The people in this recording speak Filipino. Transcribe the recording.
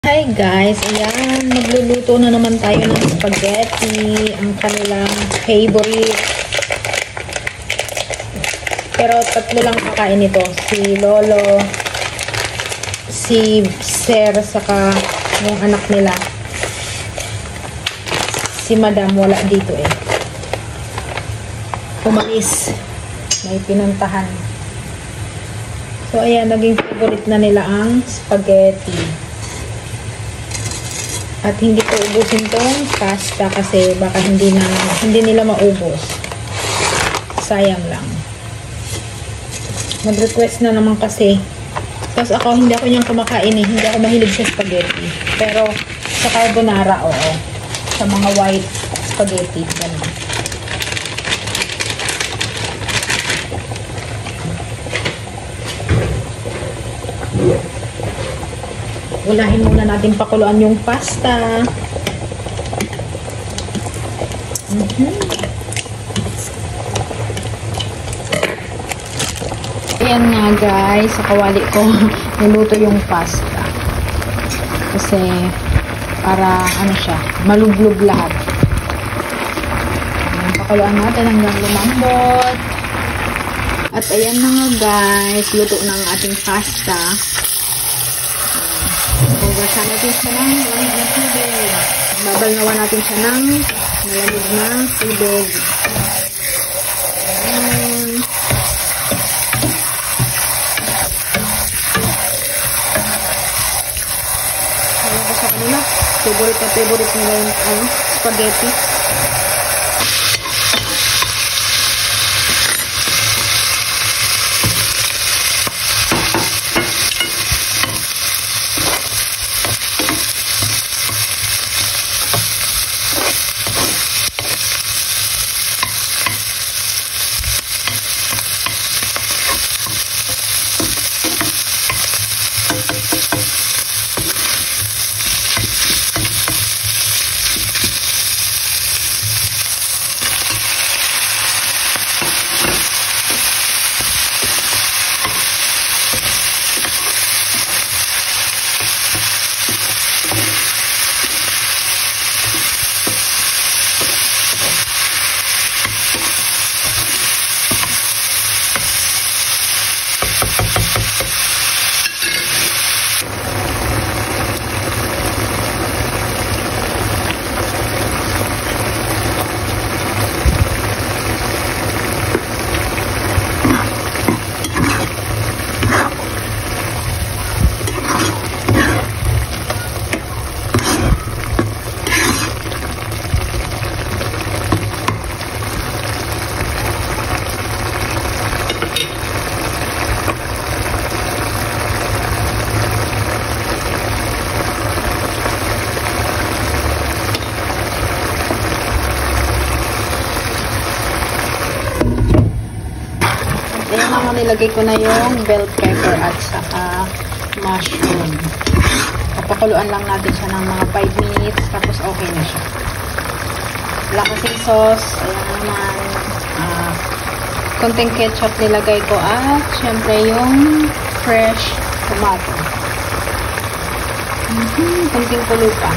Hi guys, ayan, magluluto na naman tayo ng spaghetti, ang kanilang favorite. Pero tatlo lang kakain nito, si Lolo, si Sir, saka yung anak nila. Si Madam wala dito eh. Umalis, may pinuntahan. So ayan, naging favorite na nila ang spaghetti. At hindi ko ubusin tong pasta kasi baka hindi nila maubos. Sayang lang. Nag-request na naman kasi. Tapos hindi ako niyang kumakain eh. Hindi ako mahilig sa spaghetti. Pero sa carbonara, oo. Sa mga white spaghetti. Ganun. Ulahin muna natin pakuluan yung pasta. Ayan nga guys, sa kawali ko niluto yung pasta. Kasi para ano siya, malublog lahat. Pakuluan natin hanggang lumambot. At ayan na nga guys, luto na ang ating pasta. Hugasan natin siya ng malamig na tubig. Babalnawan natin siya ng malamig na tubig. Ayan. Ayan ko sa kanila. Favorite nila yung spaghetti. Nilagay ko na yung bell pepper at saka mushroom. Papakuluan lang natin siya ng mga 5 minutes tapos okay na siya. Wala kasing sauce. Ayan naman. Konting ketchup nilagay ko at syempre yung fresh tomato. Konting kulo pa.